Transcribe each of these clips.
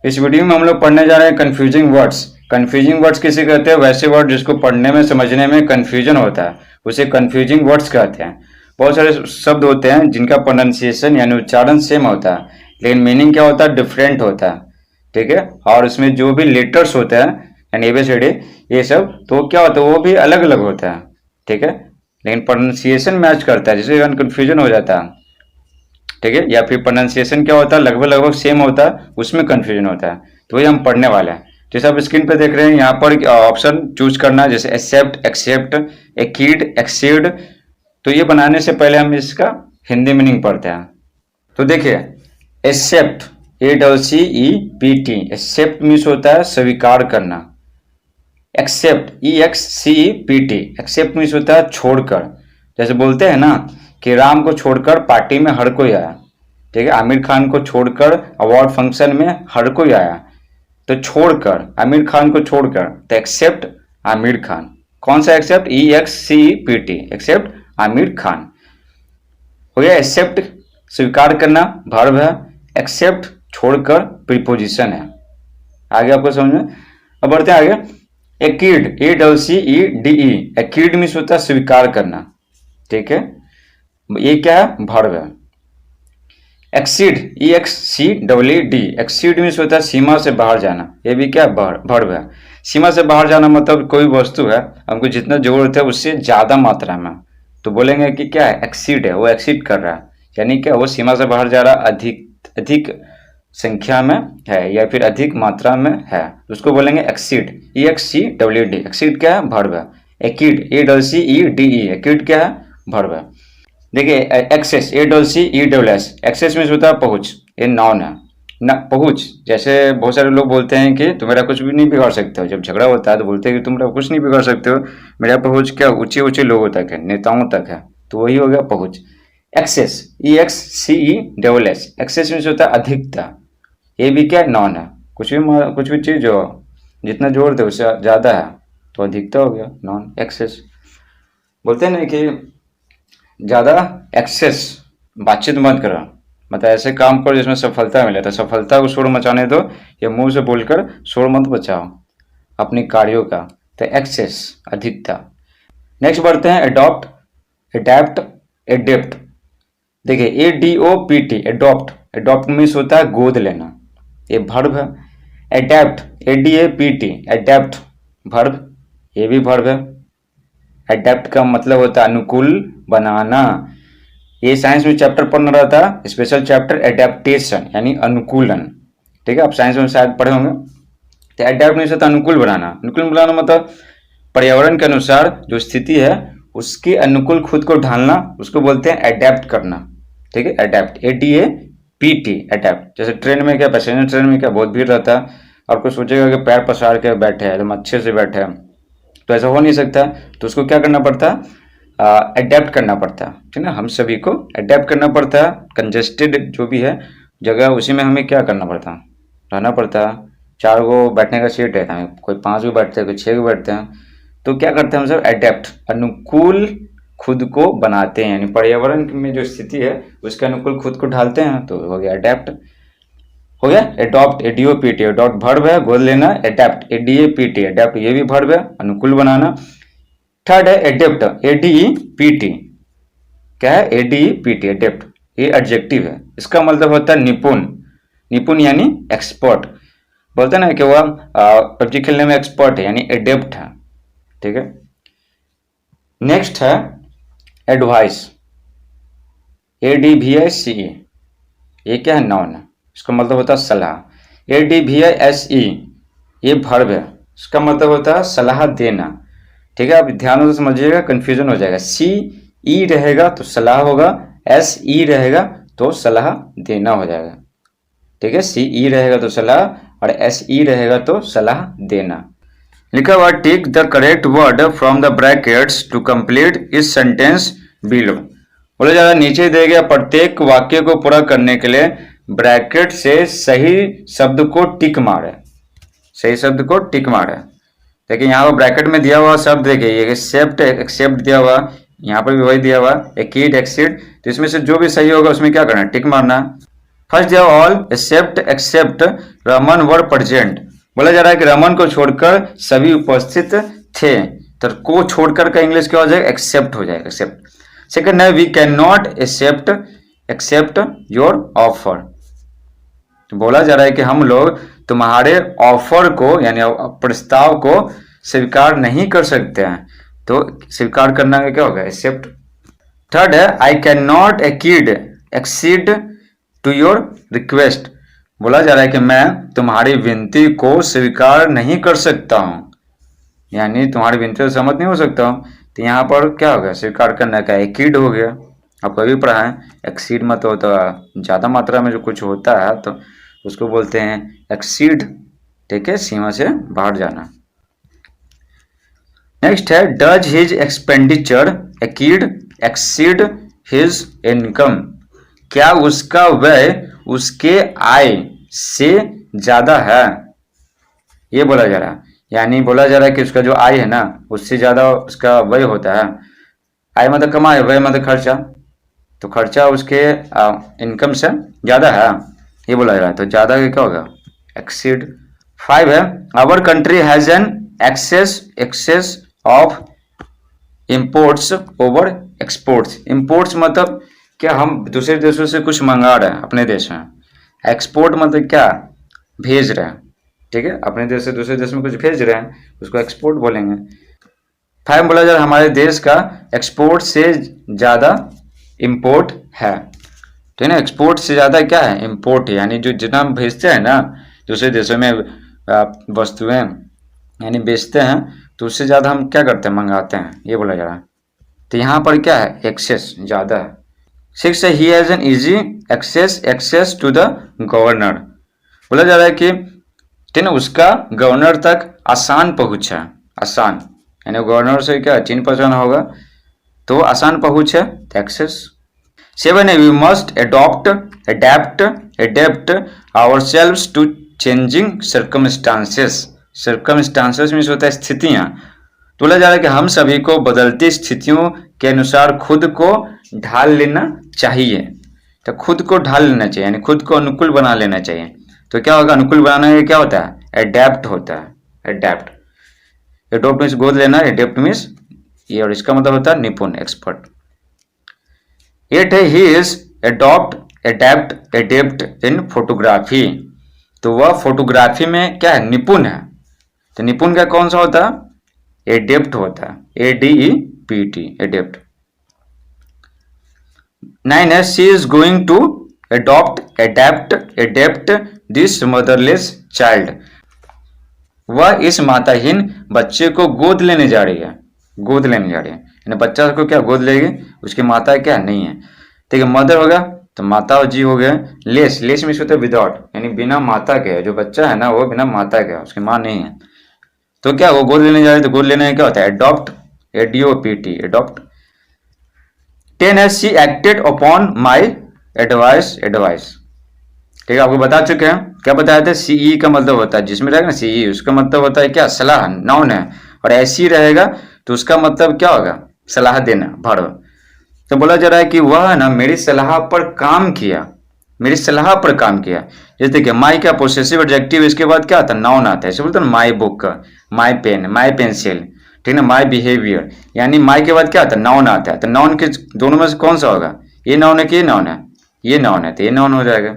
इस वीडियो में हम लोग पढ़ने जा रहे हैं कंफ्यूजिंग वर्ड्स। कंफ्यूजिंग वर्ड्स किसे कहते हैं? वैसे वर्ड जिसको पढ़ने में समझने में कंफ्यूजन होता है, उसे कंफ्यूजिंग वर्ड्स कहते हैं। बहुत सारे शब्द होते हैं जिनका प्रोनाउंसिएशन यानी उच्चारण सेम होता है, लेकिन मीनिंग क्या होता है? डिफरेंट होता है। ठीक है, और उसमें जो भी लेटर्स होते हैं यानी एबीसीडी ये सब, तो क्या होता है? वो भी अलग अलग होता है। ठीक है, लेकिन प्रोनाउंसिएशन मैच करता है, जिससे कंफ्यूजन हो जाता है। ठीक है, या फिर प्रोनाउंसिएशन क्या होता है? लगभग लगभग सेम होता है, उसमें कंफ्यूजन होता है। तो वही हम पढ़ने वाले हैं। जैसे आप स्क्रीन पे देख रहे हैं, यहाँ पर ऑप्शन चूज करना है, जैसे एक्सेप्ट, एक्सेप्ट, एक्सीड, एक्सीड। तो ये बनाने से पहले हम इसका हिंदी मीनिंग पढ़ते हैं। तो देखिए, एक्सेप्ट, ACCEPT, एक्सेप्ट मीन्स होता है स्वीकार करना। एक्सेप्ट, EXCEPT, एक्सेप्ट मीन्स होता है छोड़कर। जैसे बोलते हैं ना कि राम को छोड़कर पार्टी में हर कोई आया। ठीक है, आमिर खान को छोड़कर अवार्ड फंक्शन में हर कोई आया। तो छोड़कर, आमिर खान को छोड़कर, तो एक्सेप्ट आमिर खान। कौन सा except? EXCEPT, except Aamir Khan. हो गया। एक्सेप्ट स्वीकार करना वर्ब है, एक्सेप्ट छोड़कर प्रीपोजिशन है। आगे आपको समझ में। अब बढ़ते हैं आगे। एक्सीड, ACCEDE, एक्सीड मीन्स होता है स्वीकार करना। ठीक है, ये क्या है? वर्ब है। एक्सीड, EXCEED, एक्सीड मीन्स होता है सीमा से बाहर जाना। ये भी क्या? वर्ब है। सीमा से बाहर जाना मतलब कोई वस्तु है, हमको जितना जरूरत है उससे ज्यादा मात्रा में, तो बोलेंगे कि क्या है? एक्सीड है, वो एक्सीड कर रहा है, यानी क्या? वो सीमा से बाहर जा रहा है, अधिक संख्या में है या फिर अधिक मात्रा में है, उसको बोलेंगे एक्सीड, EXCEED। एक्सीड क्या है? वर्ब है। एक्सीड, ACCEDE, एक्सीड क्या है? वर्ब है। देखिए, एक्सेस, ACCESS, एक्सेस मीन्स होता है पहुंच, ये नाउन है ना, पहुंच। जैसे बहुत सारे लोग बोलते हैं कि तुम मेरा कुछ भी नहीं बिगाड़ सकते हो। जब झगड़ा होता है तो बोलते हैं कि तुम मेरा कुछ नहीं बिगाड़ सकते हो, मेरा पहुंच क्या? ऊंचे ऊंचे लोगों तक है, नेताओं तक है। तो वही हो गया पहुंच। एक्सेस, EXCESS, एक्सेस मीन्स होता है अधिकता। ये भी क्या? नॉन है। कुछ भी चीज हो, जितना जोड़ दे उससे ज्यादा है तो अधिकता हो गया, नॉन। एक्सेस बोलते हैं ना कि ज्यादा एक्सेस बातचीत मत करो, मतलब ऐसे काम करो जिसमें सफलता मिले। तो सफलता को शोर मचाने दो, या मुंह से बोलकर शोर मत बचाओ अपने कार्यों का। तो एक्सेस, अधिकता। नेक्स्ट बढ़ते हैं अडॉप्ट, अडेप्ट, एडेप्ट। देखिए, ADOPT, एडॉप्ट, एडॉप्ट मीन्स होता है गोद लेना, ये वर्ब है। एडेप्ट, ADAPT, एडेप्ट, वर्ब, ये भी वर्ब है। एडेप्ट का मतलब होता है अनुकूल बनाना। ये साइंस में चैप्टर पढ़ना रहा था, स्पेशल चैप्टर एडेप्टेशन यानी अनुकूलन। ठीक है, आप साइंस में शायद पढ़े होंगे। तो एडेप्ट मीन्स होता है अनुकूल बनाना। अनुकूल बनाना मतलब पर्यावरण के अनुसार जो स्थिति है उसके अनुकूल खुद को ढालना, उसको बोलते हैं एडेप्ट करना। ठीक है, एडेप्ट, ADAPT, एडेप्ट। जैसे ट्रेन में क्या, पैसेंजर ट्रेन में क्या बहुत भीड़ रहता है, और कोई सोचेगा कि पैर पसार के बैठे हैं, एकदम अच्छे से बैठे हैं, तो ऐसा हो नहीं सकता। तो उसको क्या करना पड़ता है? अडेप्ट करना पड़ता है। ठीक है, हम सभी को अडेप्ट करना पड़ता है। कंजेस्टेड जो भी है जगह, उसी में हमें क्या करना पड़ता है? रहना पड़ता है। 4 गो बैठने का सीट है, हमें कोई 5 गो बैठते हैं, कोई 6 गो बैठते हैं। तो क्या करते हैं हम सब? अडेप्ट, अनुकूल खुद को बनाते हैं, यानी पर्यावरण में जो स्थिति है उसके अनुकूल खुद को ढालते हैं, तो हो गया अडेप्ट। हो गया। एडॉप्ट, ADOPT, एडॉप्ट वर्ब है, गोद लेना। एडेप्ट, ADAPT, एडेप्ट, ये भी वर्ब है, अनुकूल बनाना। थर्ड है एडेप्ट, ADEPT, क्या है? ADEPT, एडेप्ट, ये एडजेक्टिव है। इसका मतलब होता है निपुण, निपुण यानी एक्सपर्ट। बोलते हैं ना कि वह पबजी खेलने में एक्सपर्ट है, यानी एडेप्ट है। ठीक है। नेक्स्ट है एडवाइस, ADVICE, ये क्या है? नाउन है, इसका मतलब होता है सलाह। ADVISE, ये वर्ब है, इसका मतलब होता है सलाह देना। ठीक है, आप ध्यान से समझिएगा, कंफ्यूजन हो जाएगा। CE रहेगा तो सलाह होगा, SE रहेगा तो सलाह देना हो जाएगा। ठीक है, CE रहेगा तो सलाह और SE रहेगा तो सलाह देना। लिखा हुआ tick the correct word from the brackets to complete इस सेंटेंस बिलो। बोला जा रहा है नीचे दिए गए प्रत्येक वाक्य को पूरा करने के लिए ब्रैकेट से सही शब्द को टिक मारे, सही शब्द को टिक मारे। देखिए यहाँ पर ब्रैकेट में दिया हुआ शब्द देखिए, ये एक्सेप्ट, एक्सेप्ट दिया हुआ, यहाँ पर भी वही दिया हुआ, एक्सीड, एक्सीड। तो इसमें से जो भी सही होगा उसमें क्या करना है? टिक मारना। First they all except Raman were present. बोला जा रहा है कि रमन को छोड़कर सभी उपस्थित थे, तो को छोड़कर का इंग्लिश क्या हो जाएगा, एक्सेप्ट हो जाएगा, एक्सेप्ट। सेकंड है we can not accept your offer. तो बोला जा रहा है कि हम लोग तुम्हारे ऑफर को यानी प्रस्ताव को स्वीकार नहीं कर सकते हैं, तो स्वीकार करना क्या होगा, एक्सेप्ट। थर्ड है I can not accede to your request. बोला जा रहा है कि मैं तुम्हारी विनती को स्वीकार नहीं कर सकता हूं, यानी तुम्हारी विनती से सहमत नहीं हो सकता हूं, तो यहाँ पर क्या होगा, स्वीकार करने का एक्सीड हो गया। आप कभी पढ़ा है, एक्सीड मत होता ज्यादा मात्रा में जो कुछ होता है तो उसको बोलते हैं एक्सीड, ठीक है, सीमा से बाहर जाना। नेक्स्ट है does his expenditure exceed his income. क्या उसका व्यय उसके आय से ज्यादा है, ये बोला जा रहा है। यानी बोला जा रहा है कि उसका जो आय है ना उससे ज्यादा उसका व्यय होता है। आय मतलब कमाई, व्यय मतलब खर्चा, तो खर्चा उसके इनकम से ज्यादा है, ये बोला जा रहा है। तो ज्यादा क्या होगा, एक्सीड। 5 है our country has an excess of imports over exports. Imports मतलब क्या, हम दूसरे देशों से कुछ मंगा रहे हैं अपने देश में। एक्सपोर्ट मतलब क्या, भेज रहे हैं, ठीक है, अपने देश से दूसरे देश में कुछ भेज रहे हैं, उसको एक्सपोर्ट बोलेंगे। 5 बोला जा रहा है हमारे देश का एक्सपोर्ट से ज्यादा इंपोर्ट है, ठीक है ना। एक्सपोर्ट से ज्यादा क्या है, इंपोर्ट है, यानी जो जितना हम भेजते हैं ना दूसरे देशों में वस्तुएं यानी बेचते हैं, तो उससे ज्यादा हम क्या करते हैं, मंगाते हैं, ये बोला जा रहा है। तो यहाँ पर क्या है, एक्सेस ज्यादा है। 6 है he has an easy access to the governor. बोला जा रहा है कि ठीक है उसका गवर्नर तक आसान पहुंच है, आसान यानी गवर्नर से क्या चिन्ह पहचान होगा, तो आसान पहुंच है, एक्सेस। 7 है we must adapt ourselves to changing circumstances. Circumstances means होता है स्थितियां। तो बोला जा रहा है कि हम सभी को बदलती स्थितियों के अनुसार खुद को ढाल लेना चाहिए। तो खुद को ढाल लेना चाहिए यानी खुद को अनुकूल बना लेना चाहिए। तो क्या होगा, अनुकूल बनाने में क्या होता है, एडेप्ट होता है, एडेप्ट। एडोप्ट मीन्स गोद लेना, एडेप्ट मीन्स ये, और इसका मतलब होता है निपुण, एक्सपर्ट। 8 है he is adept in photography. तो वह फोटोग्राफी में क्या है, निपुण है। तो निपुण का कौन सा होता है, एडेप्ट होता है, ADEPT, एडेप्ट। 9 है she is going to adept this motherless child. वह इस माताहीन बच्चे को गोद लेने जा रही है, गोद लेने जा रही है यानी बच्चा को क्या गोद लेगी, उसकी माता क्या नहीं है, ठीक है। मदर होगा तो माता जी हो गया। लेस मीन्स होता है विदाउट, यानी बिना माता के, जो बच्चा है ना वो बिना माता के, उसकी माँ नहीं है, तो क्या वो गोद लेने जा रही है। तो गोद लेने क्या होता है, एडॉप्ट, ADOPT, एडॉप्ट। 10 है she acted upon my advice, ठीक है, आपको बता चुके हैं, क्या बताया था, CE का मतलब होता है, जिसमें रहेगा ना CE उसका मतलब होता है क्या, सलाह, नाउन है, और ऐसी रहेगा तो उसका मतलब क्या होगा, सलाह देना, वर्ब। तो बोला जा रहा है कि वह ना मेरी सलाह पर काम किया, मेरी सलाह पर काम किया। जैसे देखिए माई का पोसेसिव एडजेक्टिव, इसके बाद क्या आता है, नाउन आता है, ऐसे बोलते हैं my book, my pen, my pencil, ठीक है ना, माई बिहेवियर, यानी माई के बाद क्या आता है, नाउन आता है। तो नाउन के दोनों में से कौन सा होगा, ये नाउन है कि ये नाउन है, ये नाउन है, तो ये नाउन हो जाएगा।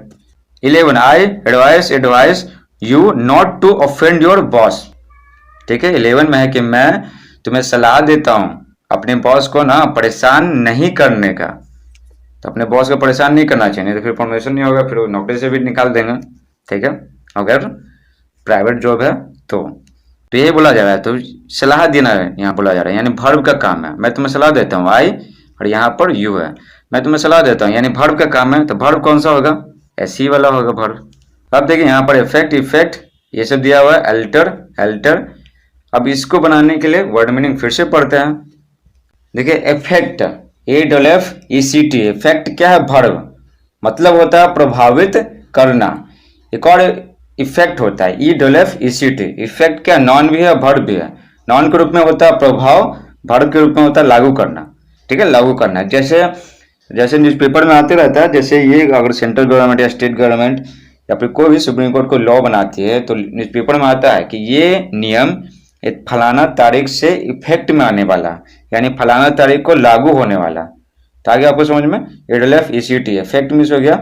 11 I advise you not to offend your boss, ठीक है। 11 में है कि मैं तुम्हें सलाह देता हूं अपने बॉस को ना परेशान नहीं करने का। तो अपने बॉस को परेशान नहीं करना चाहिए, नहीं तो फिर प्रमोशन नहीं होगा, फिर वो नौकरी से भी निकाल देंगे, ठीक है, अगर प्राइवेट जॉब है तो ये बोला जा रहा है। तो सलाह देना है यहाँ बोला जा रहा है, यानी वर्ब का काम है, मैं तुम्हें सलाह देता हूँ, आई, और यहाँ पर यू है, मैं तुम्हें सलाह देता हूँ, यानी वर्ब का काम है। तो वर्ब कौन सा होगा, ऐसी वाला होगा वर्ब। अब देखिए यहाँ पर इफेक्ट ये सब दिया हुआ है, अल्टर। अब इसको बनाने के लिए वर्ड मीनिंग फिर से पढ़ते हैं। देखिए इफेक्ट, AFFECT, इफेक्ट क्या है, वर्ब, मतलब होता है प्रभावित करना। एक और इफेक्ट होता है EFFECT, इफेक्ट क्या, नॉन भी है, वर्ब भी है। नॉन के रूप में होता है प्रभाव, वर्ब के रूप में होता है लागू करना, ठीक है, लागू करना। जैसे जैसे न्यूज़पेपर में आते रहता है, जैसे ये अगर सेंट्रल गवर्नमेंट या स्टेट गवर्नमेंट या फिर कोई भी सुप्रीम कोर्ट को लॉ बनाती है तो न्यूज़पेपर में आता है कि ये नियम एक फलाना तारीख से इफेक्ट में आने वाला, यानी फलाना तारीख को लागू होने वाला। ताकि आपको समझ में, EFFECT इफेक्ट मीन्स हो गया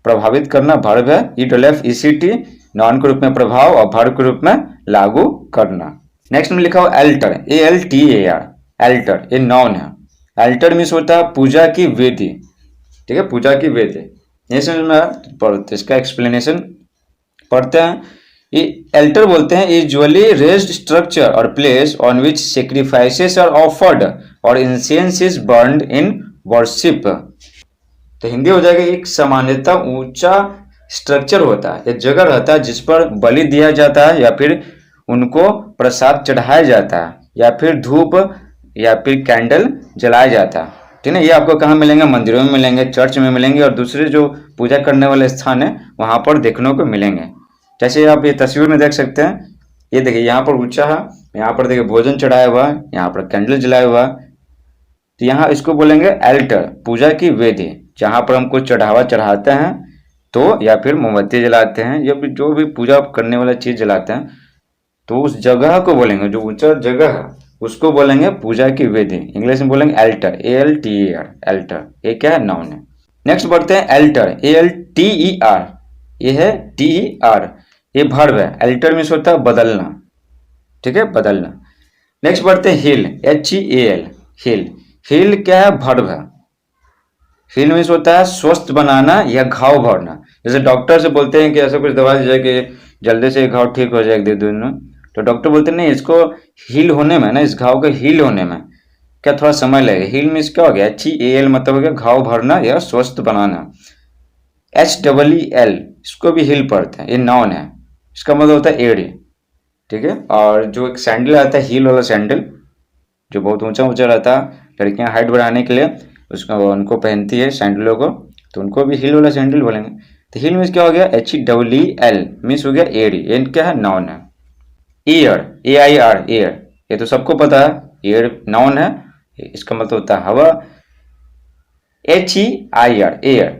प्रभावित करना, वर्ब है। EFFECT नाउन के रूप में प्रभाव और वर्ब के रूप में लागू करना। नेक्स्ट में लिखा हुआ एल्टर, ALTER, एल्टर ये नाउन है। एल्टर मीन्स होता है पूजा की वेदी, ठीक है, पूजा की वेदी। ये समझ में पढ़ते, इसका एक्सप्लेनेशन पढ़ते हैं। ये एल्टर बोलते हैं यूजुअली रेज्ड स्ट्रक्चर और place on which sacrifices are offered और incense is burned in worship. तो हिंदी हो जाएगा एक सामान्यतः ऊंचा स्ट्रक्चर होता है, एक जगह रहता है जिस पर बलि दिया जाता है या फिर उनको प्रसाद चढ़ाया जाता है या फिर धूप या फिर कैंडल जलाया जाता है, ठीक है। ये आपको कहाँ मिलेंगे? मंदिरों में मिलेंगे, चर्च में मिलेंगे और दूसरे जो पूजा करने वाले स्थान है वहां पर देखने को मिलेंगे। जैसे आप ये तस्वीर में देख सकते हैं, ये देखिए यहाँ पर ऊंचा है, यहाँ पर देखिए भोजन चढ़ाया हुआ है, यहाँ पर कैंडल जलाया हुआ है। तो यहाँ इसको बोलेंगे एल्टर, पूजा की वेदी, जहाँ पर हम कुछ चढ़ावा चढ़ाते हैं तो या फिर मोमबत्ती जलाते हैं या फिर जो भी पूजा करने वाला चीज जलाते हैं, तो उस जगह को बोलेंगे, जो ऊंचा जगह है उसको बोलेंगे पूजा की वेदी। इंग्लिश में बोलेंगे एल्टर, ALTER, एल्टर। ये क्या है? नाउन है। नेक्स्ट बढ़ते हैं एल्टर, ALTER, ये है TER, ये वर्ब है। एल्टर मीन्स होता है बदलना, ठीक है, बदलना। नेक्स्ट बढ़ते हैं हील, HEAL, हील। हील क्या है? वर्ब है। हील मीन्स होता है स्वस्थ बनाना या घाव भरना। जैसे डॉक्टर से बोलते हैं कि ऐसा कुछ दवा दीजिए कि जल्दी से घाव ठीक हो जाए एक दो दिन में, तो डॉक्टर बोलते हैं नहीं, इसको हील होने में ना, इस घाव के हील होने में क्या थोड़ा समय लगेगा। हील मीन्स क्या हो गया? HEAL मतलब हो गया घाव भरना या स्वस्थ बनाना। HEEL इसको भी हील पढ़ते हैं, ये नाउन है, इसका मतलब होता है एड़ी, ठीक है। और जो एक सैंडल आता है हील वाला सैंडल, जो बहुत ऊंचा ऊंचा रहता है, लड़कियां हाइट बढ़ाने के लिए उसको उनको पहनती है सैंडलों को, तो उनको भी हील वाला सैंडल बोलेंगे। तो हील मीन्स क्या हो गया? HEEL मीन्स हो गया एड़ी, ये क्या है? नाउन है। ईयर, AIR, एयर, ये तो सबको पता है, एयर नाउन है, इसका मतलब होता है हवा। HEIR, एयर,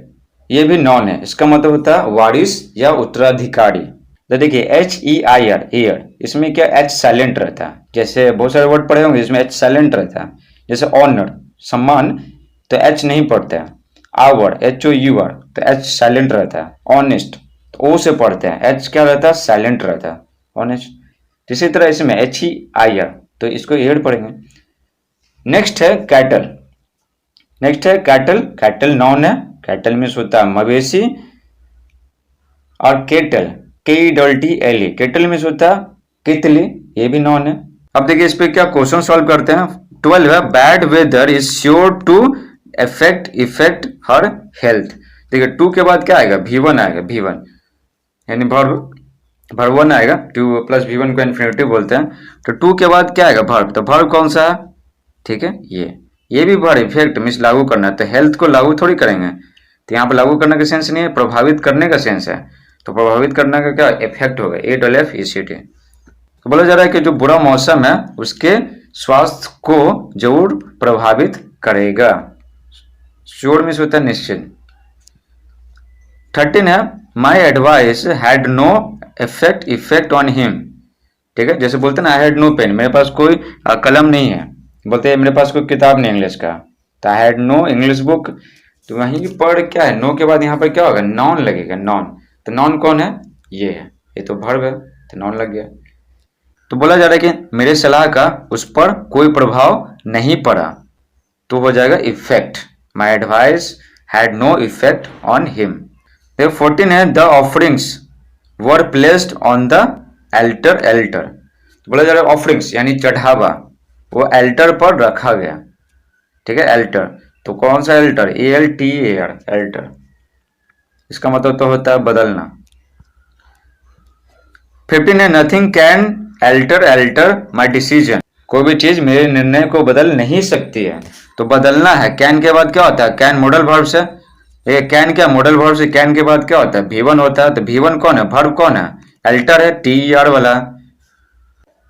ये भी नाउन है, इसका मतलब होता है वारिस या उत्तराधिकारी। तो देखिए HEIR, एयर, इसमें क्या H साइलेंट रहता है। जैसे बहुत सारे वर्ड पढ़े होंगे जिसमें H साइलेंट रहता है, जैसे ऑनर, सम्मान, तो H नहीं पढ़ते हैं। आवर, HOUR, तो H साइलेंट रहता है। ऑनेस्ट, तो O से पढ़ते हैं, H क्या रहता है? साइलेंट रहता है, ऑनेस्ट। इसी तरह इसमें HEIR, तो इसको एयर पढ़ेंगे। नेक्स्ट है कैटल, नेक्स्ट है कैटल, कैटल नाउन है। कैटल मीन्स होता है मवेशी। और केटल, KETTLE, केटल मीन्स होता है कितली, ये भी नाउन है। अब देखिए इस पे क्या क्वेश्चन सॉल्व करते हैं। 12 है bad weather is sure to affect her health. देखिए 2 के बाद क्या आएगा? V1 आएगा, V1 यानी वर्ब 1 आएगा, 2 प्लस V1 को इन्फिनेटिव बोलते हैं। तो 2 के बाद क्या आएगा? वर्ब। तो वर्ब कौन सा है? ठीक है, ये भी वर्ब, इफेक्ट मीन्स लागू करना। तो हेल्थ को लागू थोड़ी करेंगे, तो यहाँ पर लागू करने का सेंस नहीं है, प्रभावित करने का सेंस है। तो प्रभावित करने का क्या? इफेक्ट होगा, AFFECT। तो बोला जा रहा है कि जो बुरा मौसम है उसके स्वास्थ्य को जरूर प्रभावित करेगा। श्योर मीन्स होता है निश्चित। 13 है my advice had no effect on him. ठीक है, जैसे बोलते हैं ना आई हैड नो पेन, मेरे पास कोई कलम नहीं है, बोलते हैं मेरे पास कोई किताब नहीं इंग्लिश का, तो I had no English book. तो वहीं पर क्या है? नो के बाद यहाँ पर क्या होगा? नॉन लगेगा, नॉन। तो नॉन कौन है? ये है, ये तो वर्ब है, तो नॉन लग गया। तो बोला जा रहा है कि मेरे सलाह का उस पर कोई प्रभाव नहीं पड़ा, तो हो जाएगा effect. My advice had no effect on him. 14 है the offerings were placed on the altar. तो बोला जा रहा है ऑफरिंग्स यानी चढ़ावा वो एल्टर पर रखा गया। ठीक है, एल्टर, तो कौन सा एल्टर? ALTER, alter. इसका मतलब तो होता है बदलना। 15 है nothing can alter my decision. कोई भी चीज मेरे निर्णय को बदल नहीं सकती है, तो बदलना है। कैन के बाद क्या होता है? कैन मॉडल वर्ब से, ये कैन क्या मॉडल वर्ब से कैन के बाद क्या होता है? V1 होता है। तो V1 कौन है? वर्ब कौन है? एल्टर है, TER वाला।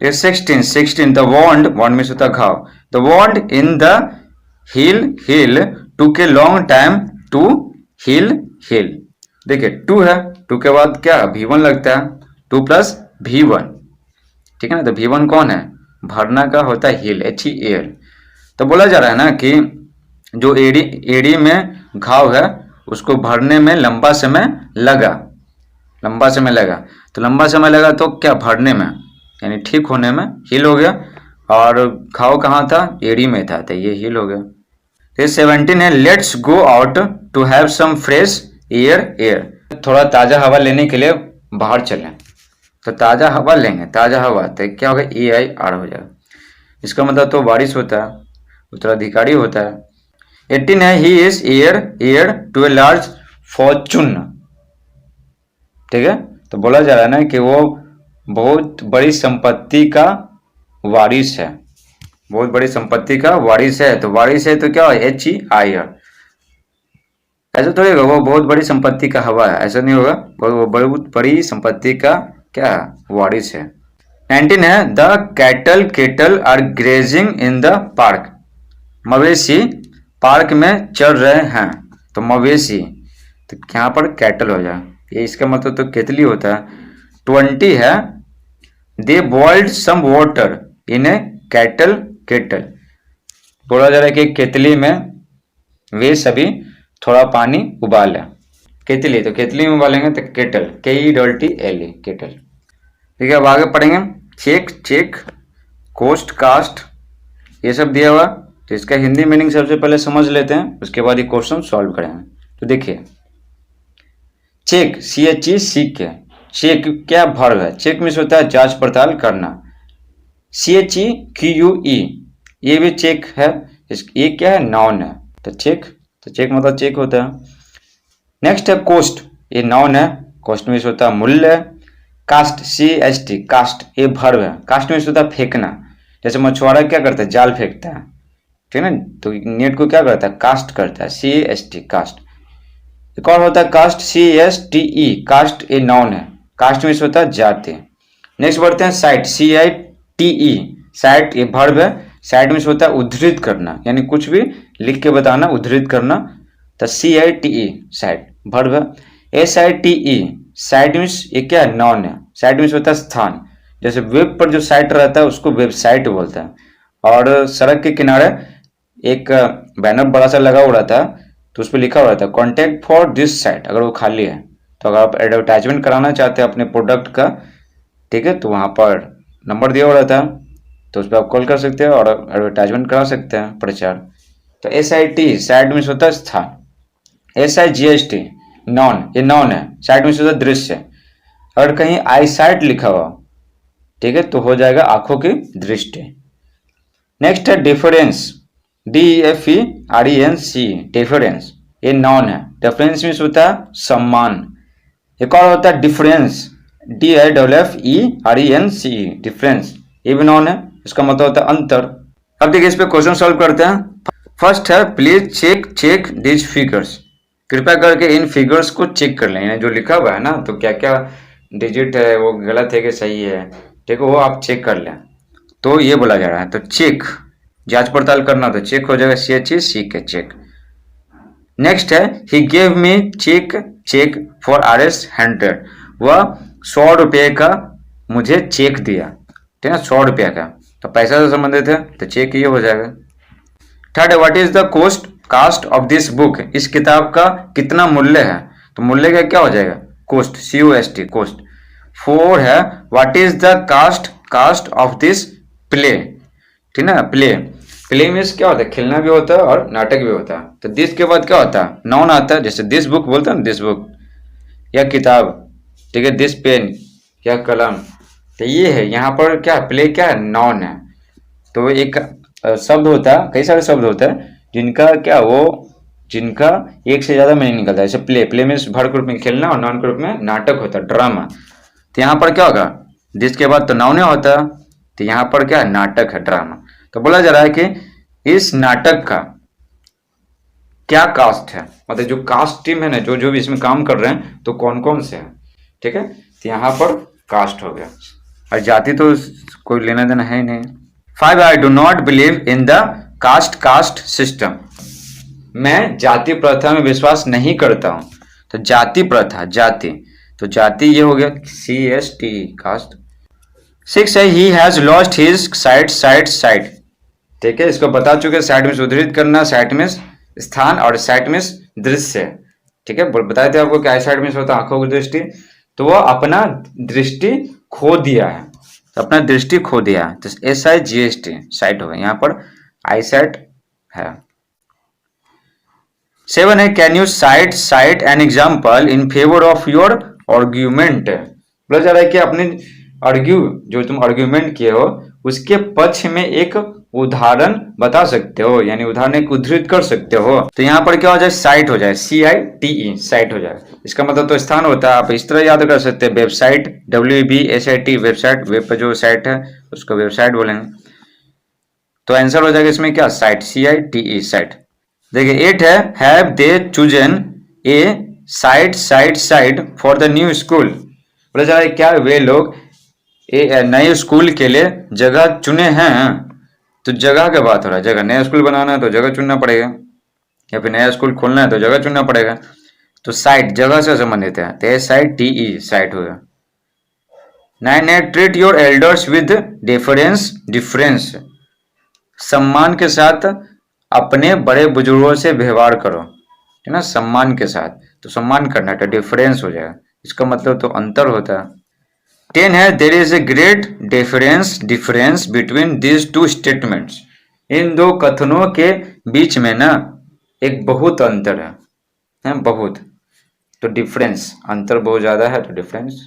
16 द वॉन्ड मीन्स होता है घाव। The wound in the heel to a long time to heal heal. देखिए टू है, टू के बाद क्या V1 लगता है, 2 + V1, ठीक है ना। तो V1 कौन है, भरना का होता है हील, HEAL। तो बोला जा रहा है ना कि जो एड़ी में घाव है उसको भरने में लंबा समय लगा, लंबा समय लगा। तो लंबा समय लगा तो क्या, भरने में, यानी ठीक होने में हील हो गया। और घाव कहाँ था, एड़ी में था, तो ये हील हो गया। तो 17 है, let's go out to have some fresh air. थोड़ा ताज़ा हवा लेने के लिए बाहर चलें। तो ताज़ा हवा लेंगे, ताज़ा हवा, तो क्या होगा, EIR हो जाएगा। इसका मतलब तो बारिश होता है, उत्तराधिकारी होता है। 18 है, he is heir to a large fortune. ठीक है, तो बोला जा रहा है ना कि वो बहुत बड़ी संपत्ति का वारिस है, बहुत बड़ी संपत्ति का वारिस है। तो वारिस है तो क्या है, HEIR। ऐसा थोड़ी होगा वो बहुत बड़ी संपत्ति का हवा है, ऐसा नहीं होगा, वो बहुत बड़ी संपत्ति का क्या वारिस है। 19 है, the cattle are grazing in the park. मवेशी पार्क में चल रहे हैं। तो मवेशी, तो यहाँ पर कैटल हो जाए, ये इसका मतलब तो केतली होता है। 20 है, they boiled some water in a kettle kettle. बोला जा रहा है कि केतली में वे सभी थोड़ा पानी उबाला। केतली, तो केतली में उबालेंगे तो केटल, KETTLE केटल। ठीक है, अब आगे पढ़ेंगे। चेक, कोस्ट, कास्ट, ये सब दिया हुआ। तो इसका हिंदी मीनिंग सबसे पहले समझ लेते हैं, उसके बाद ये क्वेश्चन सॉल्व करेंगे। तो देखिए, चेक, CHE सीख के, चेक क्या वर्ब है, चेक मीन्स होता है जांच पड़ताल करना। CHE QUE, ये भी चेक है, ये क्या है, नाउन है। तो चेक मतलब चेक होता है। नेक्स्ट है कोस्ट, ये नाउन है, कोस्ट मीन्स होता है मूल्य। कास्ट, CAST, कास्ट ये वर्ब है, कास्ट मीन्स होता है फेंकना। जैसे मछुआरा क्या करता है, जाल फेंकता है, ठीक है ना। तो नेट को क्या करता है, कास्ट करता है, CAST कास्ट। एक और होता है कास्ट, CASTE, कास्ट ये नाउन है, कास्ट मीन्स होता है जाति। नेक्स्ट बढ़ते हैं साइट, CITE, साइट ये वर्ब है, साइट मीन्स होता है उद्धृत करना, यानी कुछ भी लिख के बताना, उद्धृत करना। तो CITE साइट वर्ब है। SITE साइट मीन्स ये क्या है, नाउन है, साइट मीन्स होता है स्थान। जैसे वेब पर जो साइट रहता है उसको वेबसाइट बोलता है। और सड़क के किनारे एक बैनर बड़ा सा लगा हुआ था, तो उस पर लिखा हुआ था कॉन्टैक्ट फॉर दिस साइट, अगर वो खाली है। तो अगर आप एडवर्टाइजमेंट कराना चाहते हैं अपने प्रोडक्ट का, ठीक है, तो वहाँ पर नंबर दिया हुआ था, तो उस पर आप कॉल कर सकते हैं और एडवर्टाइजमेंट करा सकते हैं, प्रचार। तो SIT साइट मीन्स होता है स्थान। SIGST नॉन, ये नॉन है, साइट मीन्स होता है दृश्य। अगर कहीं आई साइट लिखा हुआ, ठीक है, तो हो जाएगा आंखों की दृष्टि। नेक्स्ट है डिफरेंस, DEFERENCE, डिफरेंस ये नॉन है, डिफरेंस मीन्स होता है सम्मान। एक और होता है डिफरेंस, DIFFERENCE, डिफरेंस ये भी नॉन है, इसका मतलब होता है अंतर। अब देखिए इस पे क्वेश्चन सॉल्व करते हैं। फर्स्ट है, प्लीज चेक दिस फिगर्स। कृपया करके इन फिगर्स को चेक कर लें, यानी जो लिखा हुआ है ना, तो क्या क्या डिजिट है वो गलत है कि सही है, ठीक है, वो आप चेक कर लें। तो ये बोला जा रहा है, तो चेक जांच पड़ताल करना, तो चेक हो जाएगा, CHE सीख के चेक। नेक्स्ट है, he gave me cheque for Rs100, वह 100 रुपये का मुझे चेक दिया, ठीक है, 100 रुपये का, तो पैसा से संबंधित है, तो चेक ये हो जाएगा। थर्ड है, what is the cast of this book, इस किताब का कितना मूल्य है, तो मूल्य का क्या हो जाएगा, कोस्ट, COST कोस्ट। 4 है, what is the cast of this play, ठीक है ना, प्ले मीन्स क्या होता है, खेलना भी होता है और नाटक भी होता है। तो दिस के बाद क्या होता है, नाउन आता है, जैसे दिस बुक बोलते हैं ना, दिस बुक या किताब, ठीक है, दिस पेन या कलम, तो ये है, यहाँ पर क्या प्ले क्या है, नाउन है। तो एक शब्द होता है, कई सारे शब्द होते हैं जिनका एक से ज्यादा मीनिंग निकलता है। जैसे प्ले मीन्स वर्ब ग्रुप में खेलना और नॉन ग्रुप में नाटक होता है, ड्रामा। तो यहाँ पर क्या होगा, दिस के बाद तो नाउन होता है, तो यहाँ पर क्या है, नाटक है, ड्रामा। तो बोला जा रहा है कि इस नाटक का क्या कास्ट है, मतलब जो कास्ट टीम है ना, जो भी इसमें काम कर रहे हैं, तो कौन कौन से हैं, ठीक है, तो यहाँ पर कास्ट हो गया, और जाति तो कोई लेना देना है ही नहीं। 5, I do not believe in the caste system. मैं जाति प्रथा में विश्वास नहीं करता हूं। तो जाति प्रथा, जाति, तो जाति ये हो गया CST, कास्ट। 6 है he has lost his sight. ठीक है, इसको बता चुके, साइट में उद्धृत करना, साइट में स्थान और साइट में दृश्य। ठीक है, बताए थे आपको क्या साइट में होता है, आंखों की दृष्टि। तो वो अपना दृष्टि खो दिया है, तो अपना दृष्टि खो दिया है, तो SIGST साइट होगा, यहाँ पर आई साइट है। 7 है can you site an example in favour of your argument. बोला जा रहा है कि अपने जो तुम आर्ग्यूमेंट किए हो उसके पक्ष में एक उदाहरण बता सकते हो, यानी उदाहरण एक उद्धृत कर सकते हो। तो यहाँ पर क्या हो जाए, साइट हो जाए, CITE साइट हो जाए। इसका मतलब तो स्थान होता है, आप इस तरह याद कर सकते हैं, वेबसाइट, WEBSIT वेबसाइट, वेब पर जो साइट है उसको वेबसाइट बोलेंगे। तो आंसर हो जाएगा इसमें क्या, साइट, CITE साइट। देखिए 8 है have they chosen A site for the new school. बोला जा रहा है क्या वे लोग नए स्कूल के लिए जगह चुने हैं। तो जगह की बात हो रहा है, जगह, नया स्कूल बनाना है तो जगह चुनना पड़ेगा, या फिर नया स्कूल खोलना है तो जगह चुनना पड़ेगा। तो साइट जगह से संबंधित है, तो SITE साइट होगा। 9 है treat your elders with difference. सम्मान के साथ अपने बड़े बुजुर्गों से व्यवहार करो, है ना, सम्मान के साथ, तो सम्मान करना है, तो डिफरेंस हो जाएगा, इसका मतलब तो अंतर होता है। 10 है there is a great difference between these two statements. इन दो कथनों के बीच में ना एक बहुत अंतर है बहुत, तो डिफरेंस, अंतर बहुत ज्यादा है, तो डिफरेंस